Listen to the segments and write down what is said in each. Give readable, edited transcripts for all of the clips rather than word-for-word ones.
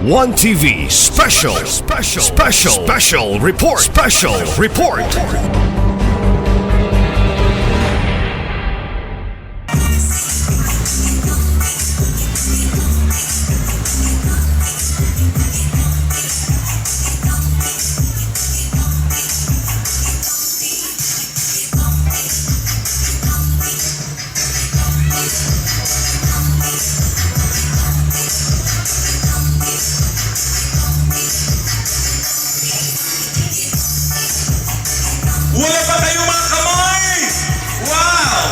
One TV special report. Wala pa kayo mga kamay! Wow!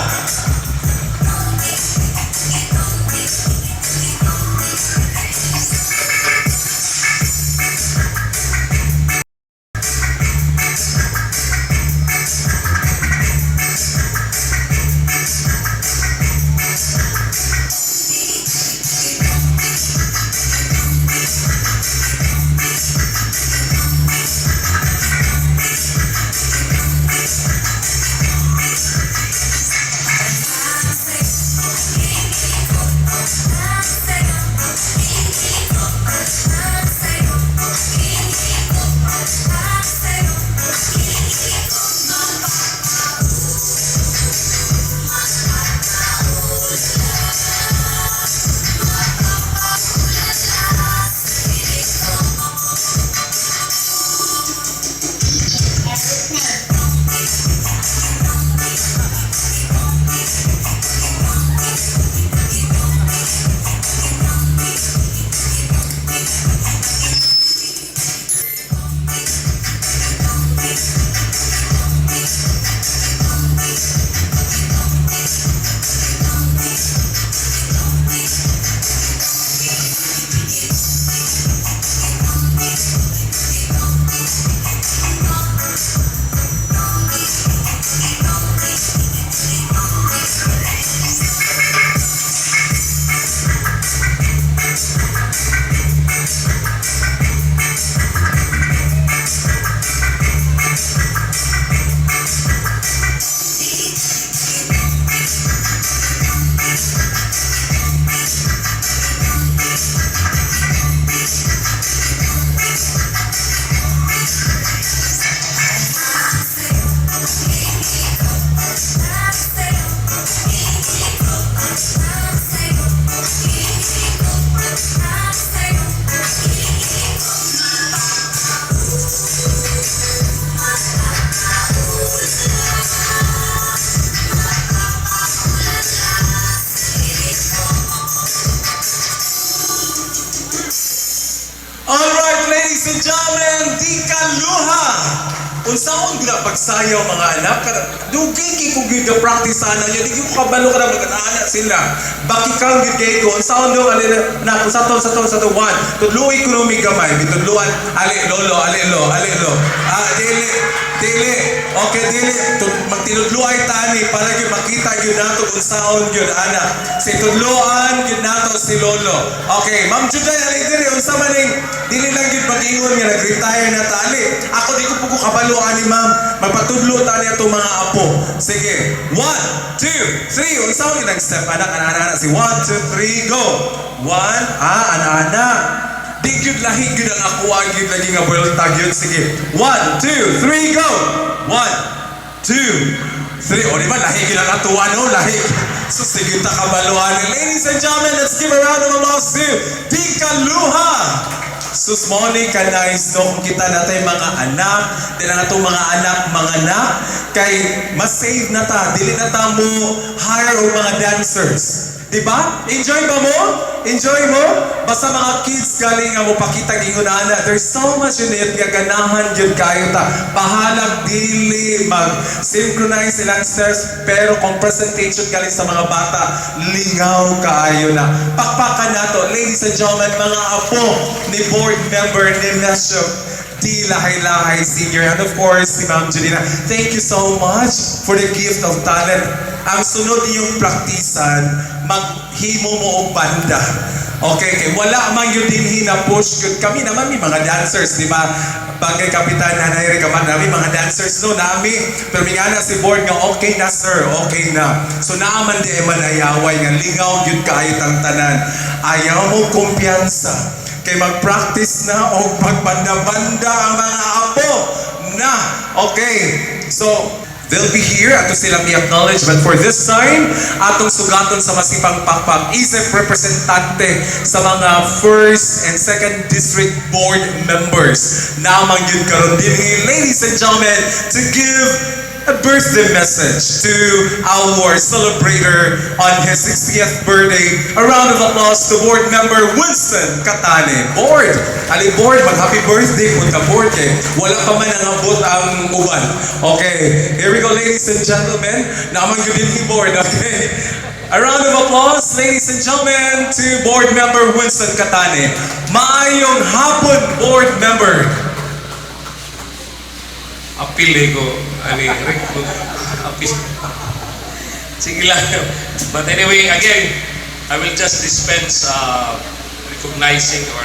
Alright, ladies and gentlemen, di kaluha! Unsaon gina pagsayaw mga anak, dugay kung gina practice sana niya, di ko kabalo ka na magkanaana sila. Bakikang gigay ko, unsaon do, na, sa to, 1, tudlo ekonomi gamay, bitudluan, ali lo, dili, okay, dili, magtinudluay tani, para yung makita yun nato kung saon yun, anak. Si tudluan, yun nato si Lolo. Okay, Ma'am Juday, dili, unsa maning, dili lang yun pag-ingon nga, nag-retire na tali. Ako di ko po kabaluan ni Ma'am, magpatudlo tani itong mga apo. Sige, 1, 2, 3, unsaon yun nag-step, anak, si 1, 2, 3, go! 1, anak. Di gyud lahi gyud ang ako gyud lagi nga buelta gyud, sige. 1, 2, 3, go. 1, 2, 3. O di ba lahi gyud ang atuwa no, lahi. So sige ta kabaluan. Ladies and gentlemen, let's give a round of applause to Di Kaluha. Sus morning ka nice no, kita natin mga anak, din ang atong mga anak, kay mas save na ta, dili na ta mo hire o mga dancers. Diba? Enjoy ba mo? Enjoy mo? Basta mga kids galing nga mo pakita gingunana. There's so much in it nga ganahan yun kayo ta. Bahalag dili mag-synchronize silang steps, pero kung presentation galing sa mga bata, lingaw kaayo na. Pakpakan na to. Ladies and gentlemen, mga apo ni board member ni Nesho D. Lahay-Lahay Senior, and of course, si Ma'am Julina. Thank you so much for the gift of talent. Ang sunod niyong praktisan, maghimo mo og banda. Okay, kay wala man yun din hina-push yun. Kami naman may mga dancers, di ba? Bagay Kapitan Nanay Rekaman, namin mga dancers no, namin. Pero may nga na si board nga, okay na sir, okay na. So naaman di eman ayaway nga, lingaw yun kahit ang tanan. Ayaw mo kumpiyansa. kay mag-practice na o magbanda-banda ang mga apo na. Okay, so they'll be here ato silang i-acknowledge, but for this time atong sugaton sa masipang pakpak isip representante sa mga 1st and 2nd district board members namang yun karon dinhi, ladies and gentlemen, to give a birthday message to our celebrator on his 60th birthday. A round of applause to board member Winston Catane. Board! Ali board, mag-happy birthday po ka board eh. Wala pa man nangabot ang uban. Okay, here we go ladies and gentlemen. Naman yun din board, okay? A round of applause, ladies and gentlemen, to board member Winston Catane. Maayong hapon, board member. Apil ko, apil. Sige lang. But anyway, again, I will just dispense recognizing or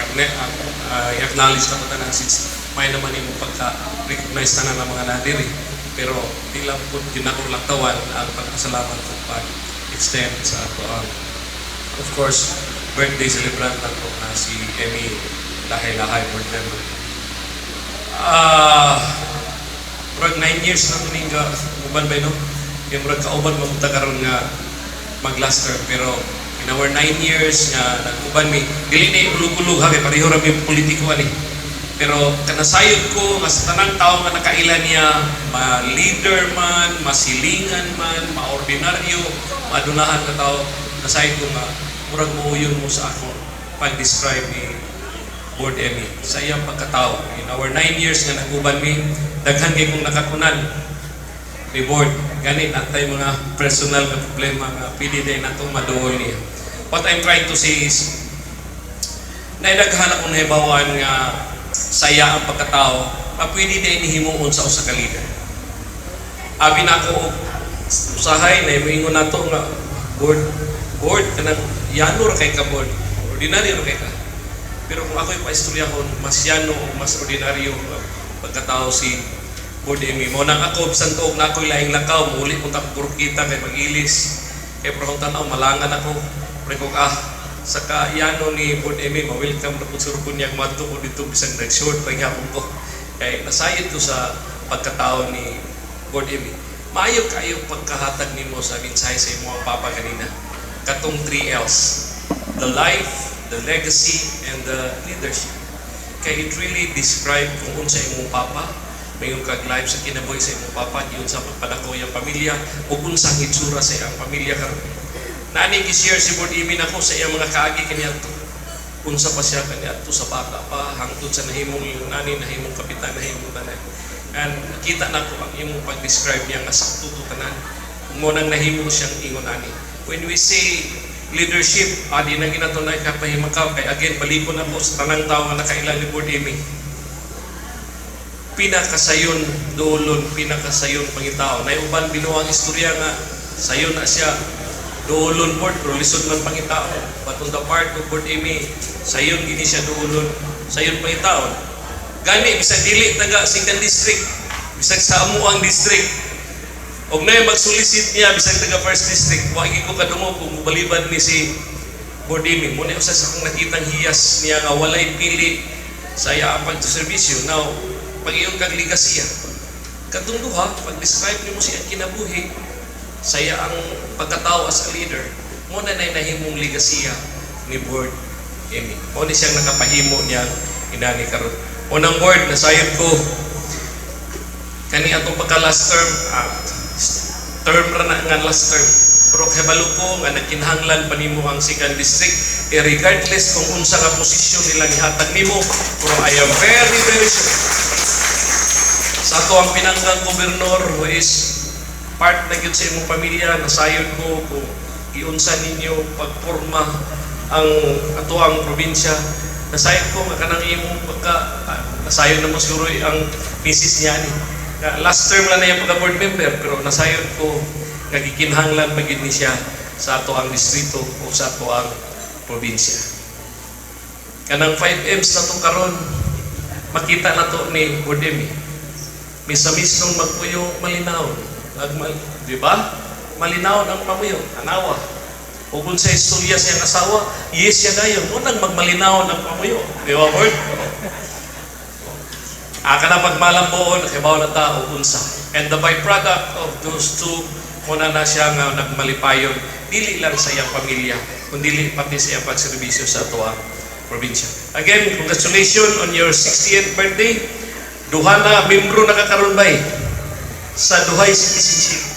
acknowledge na po na since may naman yung pagka-recognize na ng mga nadiri. Pero di lang po ginakulatawan ang pagkasalamat ko pag-extend sa of course, birthday celebrant lang po na si Emmy Lahay-Lahay board member. Murag 9 years na ito nga uban ba no? Yung murag kauban mamunta karon nga mag-last term. Pero in our 9 years nga nag-uban mi, dili na ulog-ulog ha, kaya pareho rin yung politiko ani. Pero kanasayod ko, nga sa tanang tao nga nakailan niya, ma-leader man, masilingan man, ma-ordinaryo, maadunahan ka tao, nasayod ko nga, murag muuyon mo sa ako pag-describe ni Board Emmy sa iyang pagkatao. In our 9 years nga nag-uban mi, daghan kay kong nakakunan ni Board. Ganit natay mga personal na problema nga pili din natong maduol niya. What I'm trying to say is, naidaghan akong nahibawan nga saya ang pagkatao, pwede din himuon sa usa ka leader. Abi na ako usahay na imingon nato nga board kanang yano ra kay ka board, ordinaryo ra kay ka. Pero kung ako'y paistoryahon, mas yano o mas ordinaryo pagkatao si Board Emmy. Mo nang ako, bisan tuog na ako'y laing lakaw, muli kung tapurkita kay mag-ilis. Kaya parang tanaw, malangan ako. Pero kung sa kayano ni Board Emmy, ma-welcome na po sa rukunyag mato ko dito, bisang nag-short, paghapon ko. Kaya nasayit ko sa pagkatao ni Board Emmy. Maayo kayo pagkahatag ni mo sa mensahe sa imo ang papa kanina. Katong 3 L's. The life, the legacy, and the leadership. Kaya it really describe kung unsa imong papa, mayon kag life sa kinabuhi sa imong papa, yun sa pagpadako yung pamilya, o unsang itsura sa iyang pamilya karon. Nani gi-share si Board Emmy nako sa iyang mga kaagi kaniadto. Unsa pa siya kaniadto sa bata pa hangtod sa nahimong nani, nahimong kapitan, nahimong tanan. And nakita nako ang imong pag-describe niya nga sakto to tanan. Mo nang nahimo siyang ingon ani. When we say leadership, di na ginatunay ka pahimakaw kay again balikon na po sa tanang tao nga nakailan ni Board Emmy. Pinakasayon doolon, pinakasayon pangitao. Naiuban binuang istorya nga sayon na siya doolon board pero lisod man pangitao. But on the part of Board Emmy, sayon gini siya doolon, sayon pangitao. Gani bisag dili taga 2nd district, bisag sa amuang district. Og na magsulisit niya bisag taga 1st district, wagi ko kadungog kung mubaliban ni si Board Emmy. Muna usa sa akong nakitang hiyas niya nga walay pili sa iya ang pagsuserbisyo. Now, pag-iyon kag ligasiya. Katong duha, pag-describe nimo siya kinabuhi, saya ang pagkatao as a leader. Muna na nahimong ligasiya ni Board Emmy. Muna siyang nakapahimo niya inani karon. Unang board, nasayod ko kani atong pagka last term ra na nga last term. Pero kabalo ko nga nagkinahanglan pa nimo ang 2nd district, regardless kung unsa nga posisyon nila gihatag nimo, pero I am very very sure sa ato ang pinanggang gobernador who is part na gyud sa imong pamilya, nasayod ko kung iunsa ninyo pagporma ang ato ang probinsya. Nasayod ko nga kanang imong nasayod na mo siguro ang misis niya ni. Last term lang na yung pagka-board member, pero nasayod ko nagikinhanglan magid ni siya sa ato ang distrito o sa ato ang probinsya. Kanang 5Ms na to karon, makita na to ni Board Emmy. Misa-mis nung magpuyo malinaw. Di ba? Malinaw ang pamuyo, anawa. O kung sa istorya siyang asawa, yes siya dayon. Unang magmalinaw ng pamuyo. Di ba, Lord? Aka na pagmalamboon, kibaw na tao, unsa. And the byproduct of those two, muna na siya nga nagmalipayon, dili lang sa iyang pamilya, kundi pati sa iyang pagserbisyo sa tuwang probinsya. Again, congratulations on your 60th birthday. Duha na membro nakakaroon ba sa duhay citizenship.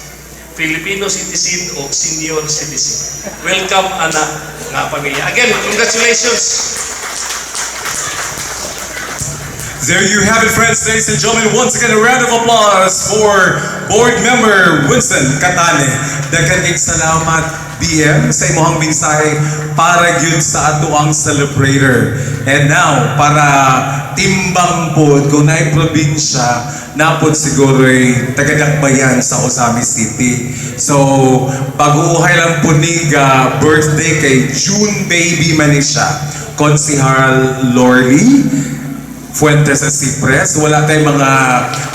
Filipino citizen o senior citizen. Welcome, anak nga pamilya. Again, congratulations. There you have it, friends, ladies and gentlemen. Once again, a round of applause for board member Winston Catane. Daghang salamat, BM, sa imong mensahe para gyud sa atuang celebrator. And now, para timbang pod kung naay probinsya, napod siguro'y tagadakbayan sa Osami City. So, pag-uuhay lang po ni birthday kay June baby man ni siya. Konsihal Lorly Fuentes sa Cypress. Wala tayong mga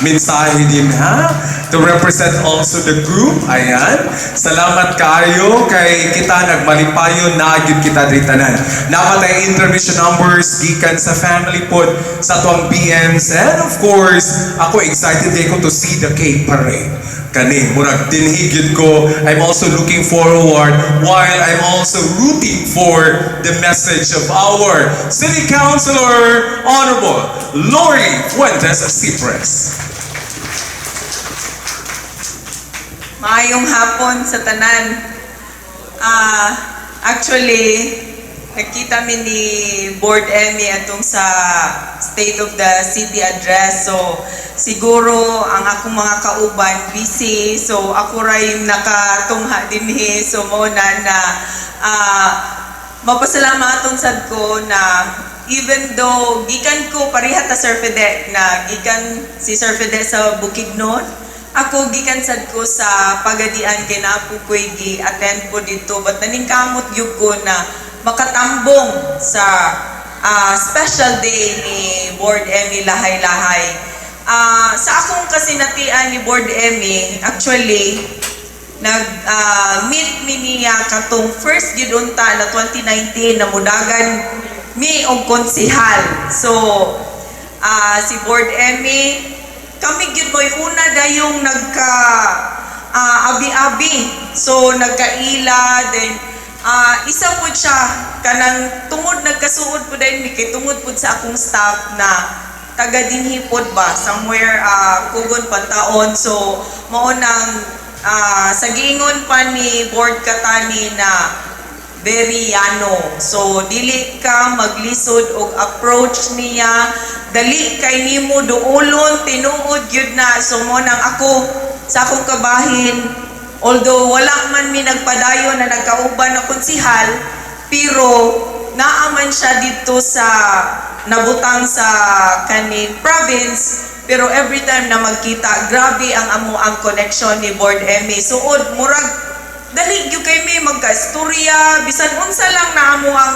mensahe din, ha? To represent also the group. Ayan. Salamat kayo kay kita nagmalipayon na agyud kita dritanan. Napatay intermission numbers gikan sa family pod sa tuang BMs. And of course, ako excited din ko to see the cake parade. Kani, murag dinhigid ko. I'm also looking forward while I'm also rooting for the message of our City Councilor, Honorable Lori Fuentes Cypress. Maayong hapon sa tanan. Actually, nakita mi ni Board Emmy atong sa State of the City address. So, siguro ang akong mga kauban busy. So, ako ray nakatungha dinhi. So, muna na mapasalamaton sad ko na even though gikan ko pareha ta Sir Fede na gikan si Sir Fede sa Bukidnon, ako gikan sad ko sa Pagadian kay napo ko'y gi-attend ko dito, but naningkamot gyud ko na makatambong sa special day ni Board Emmy Lahay-Lahay. Sa akong kasinatian ni Board Emmy, actually nag-meet mi niya katong first gyud unta na 2019 na mudagan mi og konsihal. So si Board Emmy, kami gyud mo'y una dayong nagka abi-abi. So nagkaila, then isa po siya kanang tungod nagkasuod po din mi kay tungod po sa akong staff na taga dinhi pod ba somewhere Kugon Pantaon. So mao nang sa giingon pa ni Board Catani na very yano. So dili ka maglisod og approach niya, dali kay nimo duolon tinuod gyud na. So mo nang ako sa akong kabahin, although wala man mi nagpadayon na nagkauban na konsihal, pero naaman siya dito sa nabutang sa kaning province. Pero every time na magkita, grabe ang amo ang connection ni Board Emmy. Suod murag dali gyud kay mi magka-istorya, bisan unsa lang na amo ang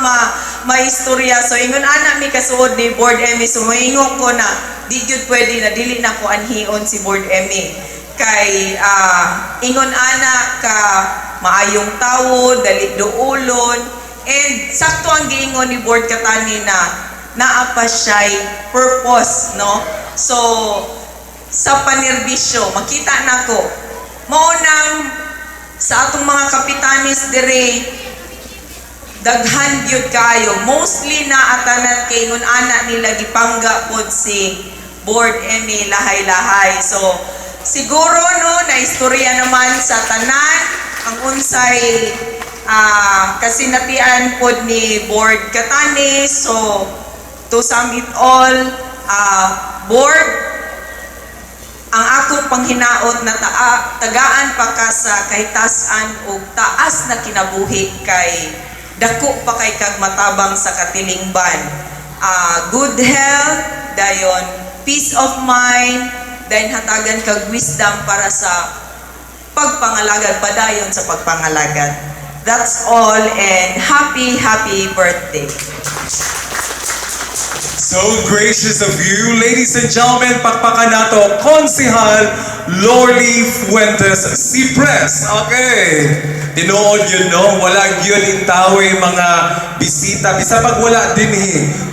maistorya. So ingon ana mi kasuod ni Board Emmy, so moingon ko na di gyud pwede na dili na ko anhion si Board Emmy. Kay ingon ana ka maayong tawo, dali duolon, and sakto ang giingon ni Board Catani na naa pa siya'y purpose, no? So sa panerbisyo makita nako mao nang sa atong mga kapitanis dire daghan gyud kayo, mostly na atanan kay ngun ana nila gipangga pod si Board Emmy Lahay-Lahay. So siguro no na istorya naman sa tanan ang unsay kasinatian pod ni Board Catani. So to sum it all, Board, ang akong panghinaot na tagaan pa ka sa kahitasan o taas na kinabuhi kay dako pa kay kag matabang sa katilingban. Good health, dayon peace of mind, dayon hatagan kag wisdom para sa pagpangalagad, padayon sa pagpangalagad. That's all, and happy birthday. So gracious of you, ladies and gentlemen, pakpakan nato Konsihal Lorly Fuentes Cypress. Okay. Tinuod yun, no? Wala yun intawe mga bisita. Bisa pag wala din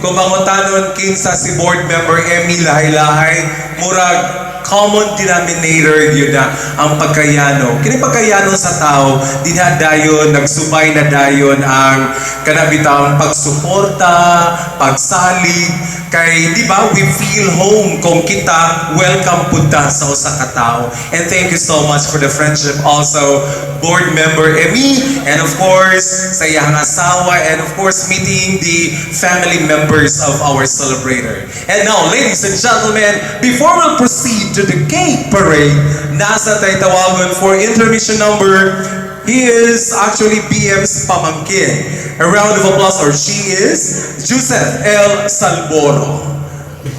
kung mangutanon kinsa si board member Emmy Lahay-Lahay, murag common denominator yun na ang pagkayano. Kini pagkayano sa tao, dinadayon, nagsubay na dayon ang kanabitang pagsuporta, pagsalig, kay di ba we feel home kung kita welcome punta sa usa ka tao. And thank you so much for the friendship also, board member Emmy, and of course, sa iyang asawa, and of course, meeting the family members of our celebrator. And now, ladies and gentlemen, before we'll proceed to the cake parade, nasa tayo tawagan for intermission number. He is actually BM's pamangkin. A round of applause, or she is Joseph L. Salboro.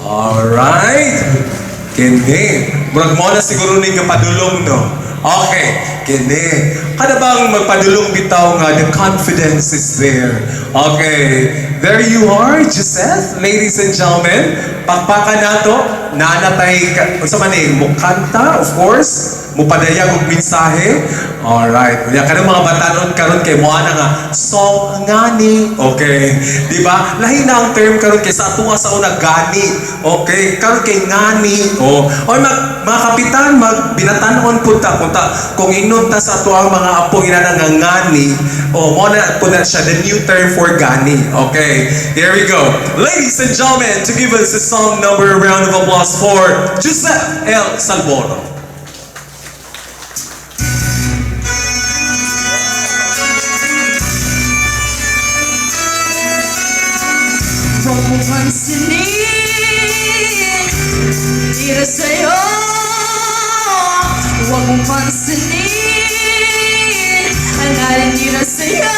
Alright. Kini. Murag mo na siguro ni kapadulong, no? Okay. Kini. Kada bang magpadulong bitaw nga, the confidence is there. Okay. There you are, Joseph. Ladies and gentlemen, pakpakan nato. Nanatay, sa maning, mukanta, of course. Mupadayag og mensahe. Alright. Kaya ka mga batanon karon kay mo ana nga song ngani. Okay. Di ba? Lahi na ang term karon kay sa atunga sa una gani. Okay. Karon kay ngani. O mga kapitan magbinatanon punta kung inunta sa ato ang mga apo inana nga ngani. O mo na po na siya the new term for gani. Okay. Here we go. Ladies and gentlemen, to give us a song number, a round of applause for Joseph L. Salboro. Huwag mo pansinin, tira sa'yo. Huwag mo pansinin, ang narinira sa'yo.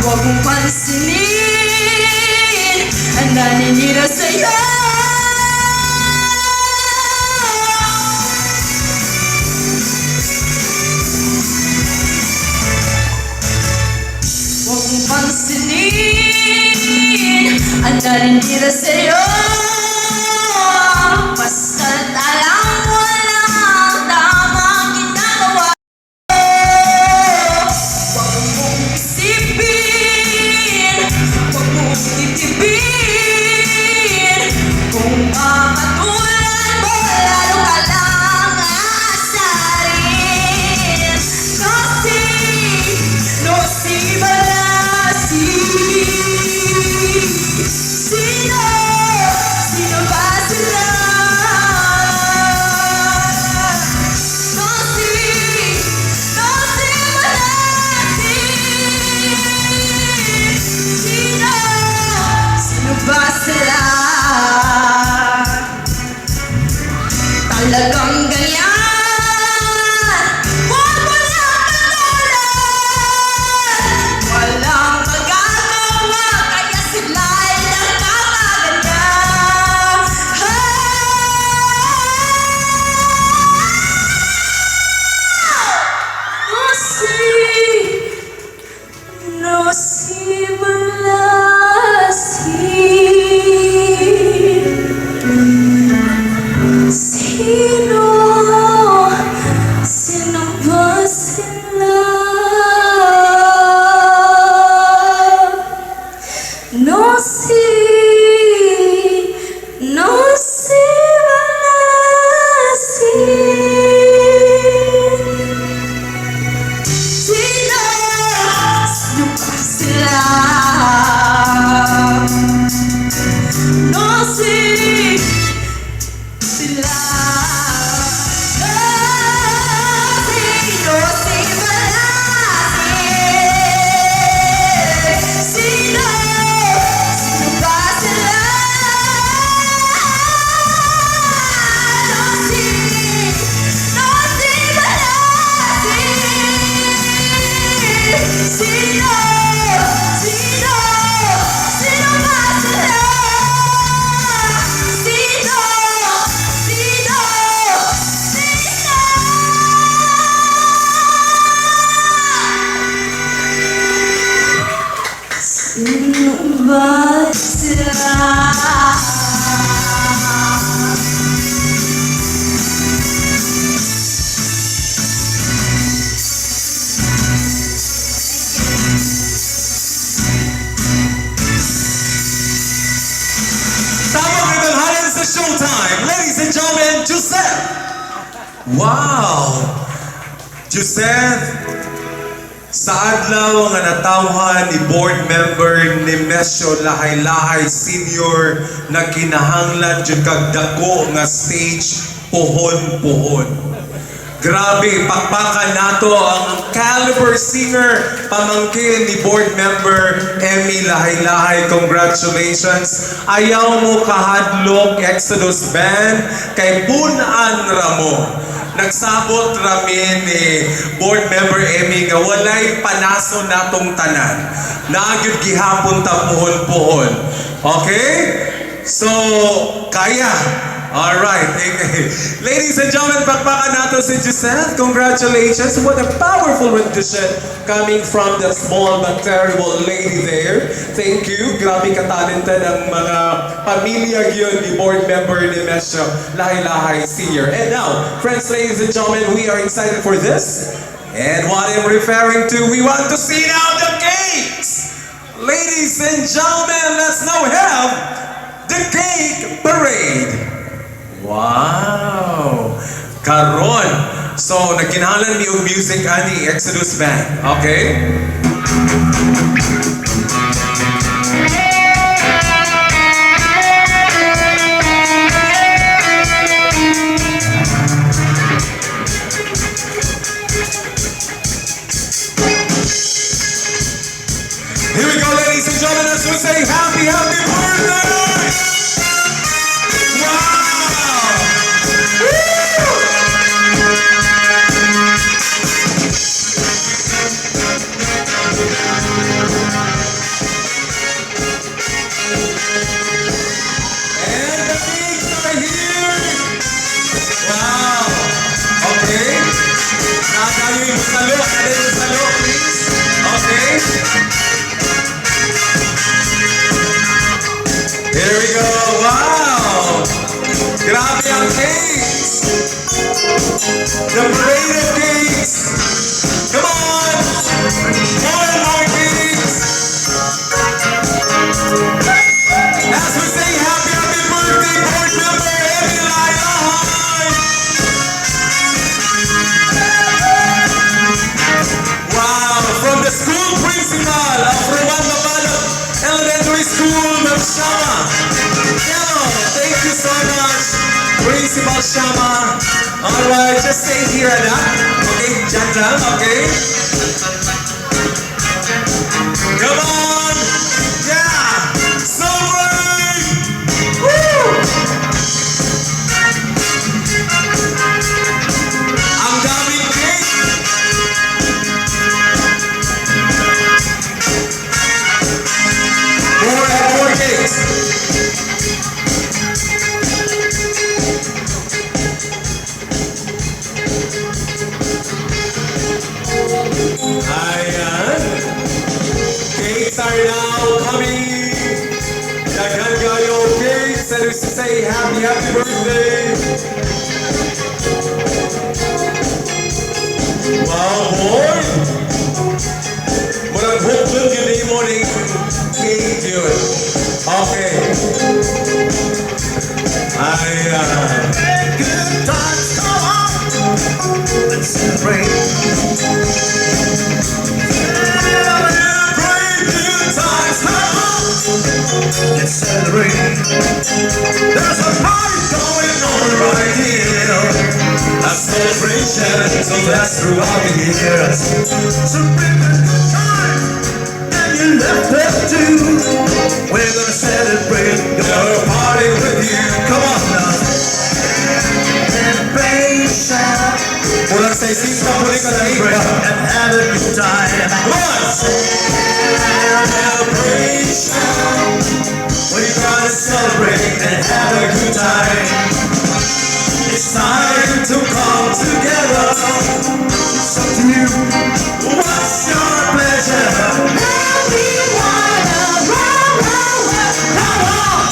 Huwag mo pansinin, ang naninira sa'yo. Huwag mo pansinin, ang naninira sa'yo. Basta't alam mo lang tamang ginagawa. Huwag mong isipin, huwag mong titipin. Kung mapatulan mo, lalo ka lang asarin. No si balasi. Sino ba sila? No si balasi. Sino ba sila? Talagang ganyan. Huwag mo na patulan. Walang magagawa, kaya sila'y nagkakaganyan. No si balasi. Sino ba sila? No si balasi. Sino ba sila? No si sila. time. Ladies and gentlemen, Joseph. Wow. Joseph, sa adlaw nga natawhan ni board member ni Mesyo Lahay-Lahay Senior na kinahanglan jud kag dako nga stage puhon-puhon. Grabe, pakpakan nato ang caliber singer pamangkin ni board member Emmy Lahay-Lahay. Congratulations. Ayaw mo kahadlok Exodus Band kay punan ramo. Nagsabot ramin ni board member Emmy nga walay panaso natong tanan. Nagyud gihapon ta puhon-puhon. Okay? So, kaya. Alright. Ladies and gentlemen, pakpakan nato si Giselle. Congratulations. What a powerful rendition coming from the small but terrible lady there. Thank you. Grabe ka-talented ang mga pamilya yun ni board member ni Mesyo Lahay-Lahay Senior. And now, friends, ladies and gentlemen, we are excited for this. And what I'm referring to, we want to see now the cakes. Ladies and gentlemen, let's now have the cake parade. Wow! Karon. So, nagkinahanglan ni og music ani Exodus Band. Okay? Here we go, ladies and gentlemen, as we say happy, happy birthday! Here we go. Wow! Grabe ang cakes! The parade of cakes! Come on! More and more cakes! As we say happy, happy birthday, board member Emmy Lahay-Lahay! Wow! From the school principal of Rowan Mabalog Elementary School, Shama. Hello, thank you so much, Principal Shama. Alright, just stay here, anak. Okay, dyan lang, okay? Come on! Yeah! Celebrate! Woo! Ang daming cake! More and more cakes! Ayan. Cakes are now coming. Daghan kayo cakes. And we say happy, happy birthday. Wow, boy. Murag hukbun yun yung morning cake yun. Okay. Ayan. Good times, come on. Let's celebrate. Let's celebrate. There's a party going on right here. A celebration to last throughout the years. So bring the good time and you left us too. We're gonna celebrate your party with you. Come on now. Celebration. Well, let's say celebrate and have a good time. Come on. Celebration. We're gonna celebrate and have a good time. It's time to come together. So to you, what's your pleasure? Everyone around the world, come on!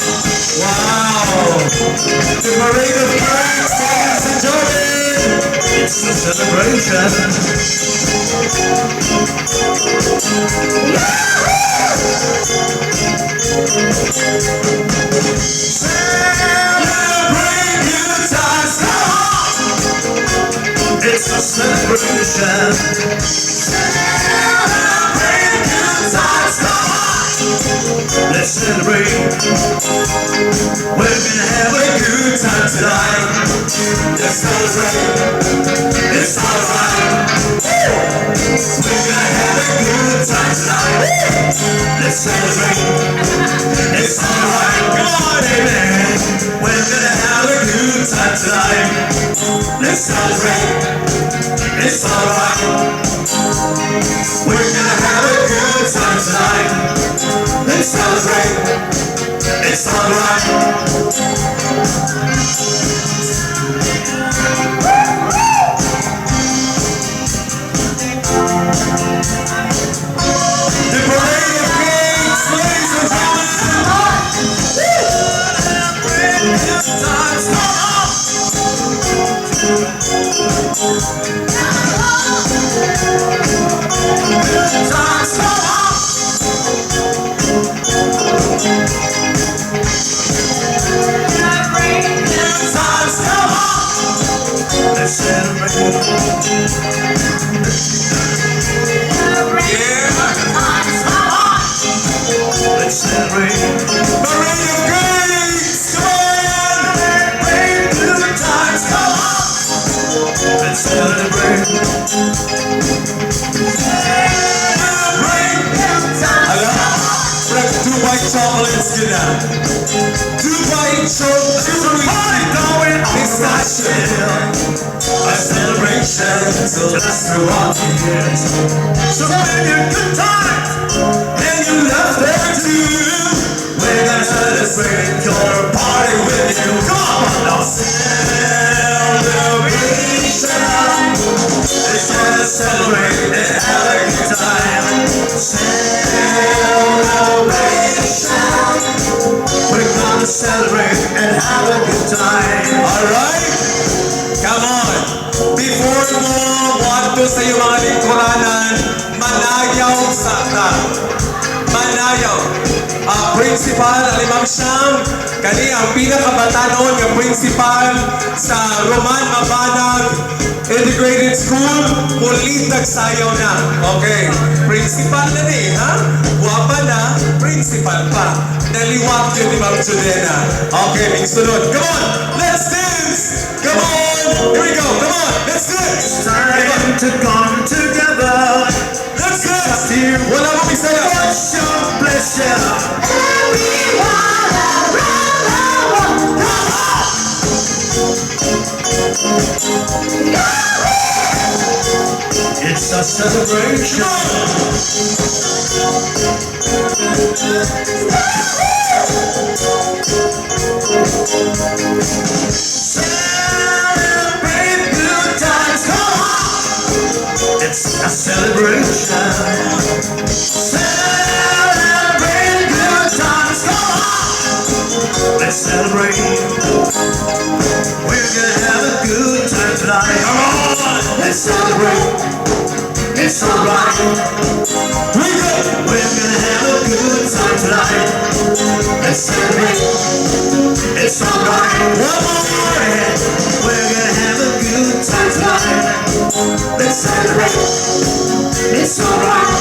Wow! The parade of cakes, ladies and gentlemen! It's a celebration. Celebrate! celebration. Celebrate good times, come on. Let's celebrate. We're gonna have a good time tonight. Let's celebrate. It's alright. We're gonna have a good time tonight. Let's celebrate. It's alright. Come on, amen. We're gonna have a good time tonight. Let's celebrate. It's alright. We're gonna have a good time tonight. Let's celebrate. It's alright. The parade of kings, ladies and gentlemen. Good times, come on. Good times, come on. Good times, come on. Let's celebrate. Yeah. Let's celebrate. Parade of Grace, come on! Celebrate good times, come on! Let's celebrate. Celebrate good times. Alam, parang Dubai chocolates gina. Dubai chocolate pistachio. A celebration to last throughout the years. So many good times, and you love there too. We're gonna celebrate your party with you. Come on now, celebration. Let's gonna celebrate and have a good time. Celebration. We're gonna celebrate and have a good time. Alright? Come on! Before mo wanto sa iyong mga lingkuranan, manayaw sa ka. Manayaw. Principal, Alimang Siyam, kani ang pinakabatanon ng principal sa Roman Mabanag Integrated School, muli tagsayaw na. Okay, principal na ni, ha? Guwapa na, principal pa. Naliwag yun ni Ma'am Judena. Okay, may sunod. Come on, let's dance! Come on! Here we go, come on, let's dance! It's time to come together. Let's dance! Wala mo bisaya. What's your pleasure? Everyone around the world, come on! It's a celebration. Celebrate good times, come on. It's a celebration. Celebrate good times, come on. Let's celebrate. We're gonna have a good time tonight. Come on, let's celebrate. It's alright. We're gonna have a good time tonight. Let's celebrate. It's alright. One more. We're gonna have a good time tonight. Let's celebrate. It's alright.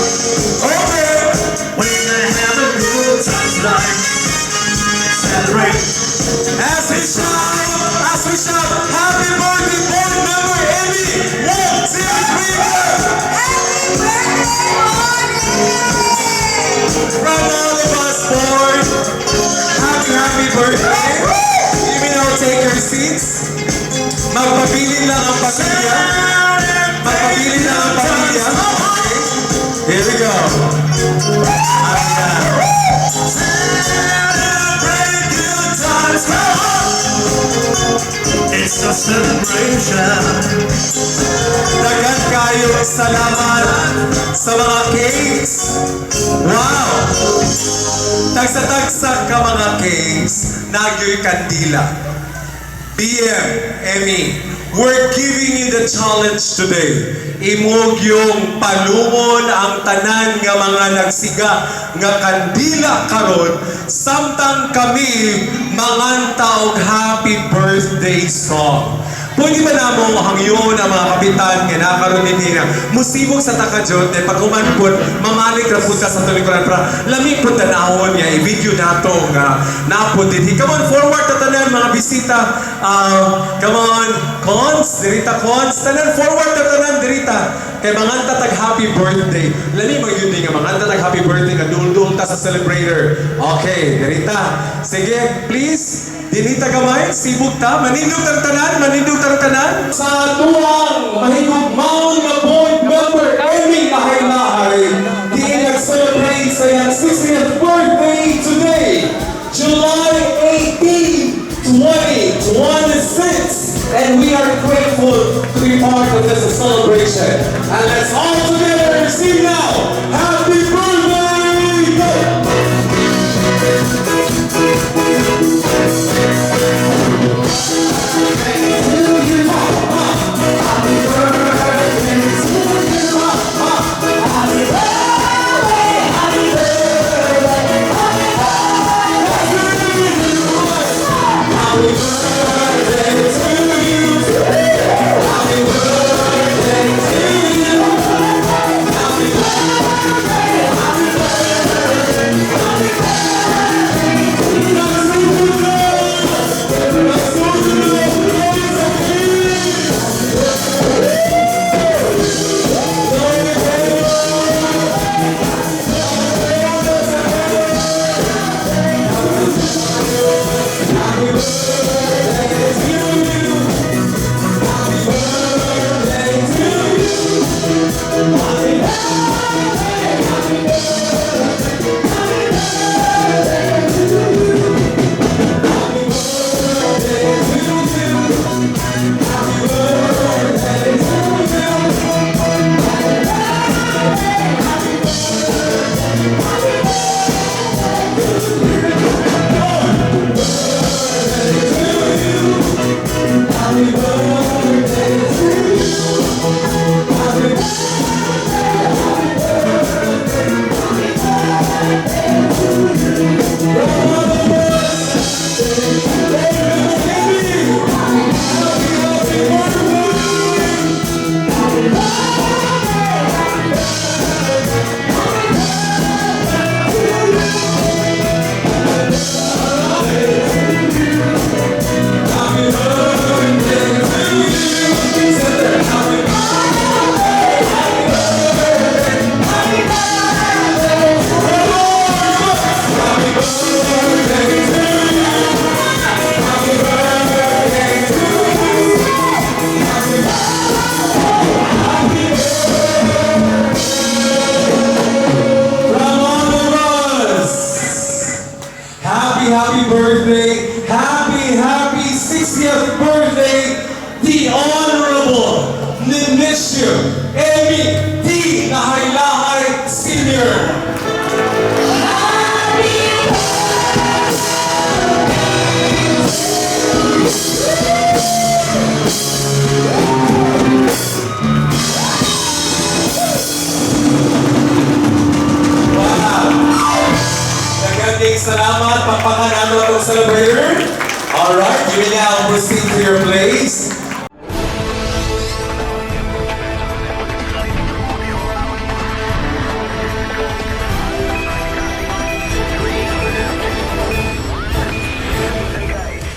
Okay. We're gonna have a good time tonight. Let's celebrate. As we shout, happy birthday, board member Emmy. 1, 2, 3, go. From all of us, board, happy birthday. You may now take your seats. Magpabilin lang ang pamilya. Magpabilin lang ang pamilya. Okay. Here we go. Ayan. Celebrate good times, come on. It's a celebration. Dagan kayong salamat sa mga cakes. Wow! Tagsa-tagsa ka mga cakes, nagyo'y kandila. BM, Emmy, we're giving you the challenge today. Imog yung palumon ang tanan nga mga nagsiga nga kandila karon samtang kami manganta og happy birthday song. Pwede ba na mo hangyon ang mga kapitan nga nakaroon din na musibog sa takadyon eh pag humanpod mamalik na po ka sa tulikuran para lamig po tanawon niya i-video nato nga napod din. Come on forward ta tanan mga bisita. Come on cons dirita cons tanan forward ta tanan dirita kay manganta tag happy birthday. Lami magyud nga manganta tag happy birthday nga dul-dul ta sa celebrator. Okay, dirita. Sige, please. Dinita gamay, sibuk ta, manindog tang tanan. Sa tuwang mahigugmaon nga board member, Emmy Lahay-Lahay, di nag-celebrate sa iyang 60th birthday today, July 18, 2026. And we are grateful to be part of this celebration. And let's all together sing now, Happy Birthday! Go! Happy birthday, happy 60th birthday, the Honorable Nemesio Emmy D. Lahay-Lahay Sr. Salamat, pagpakanano itong celebrator. Alright, you may now proceed to your place.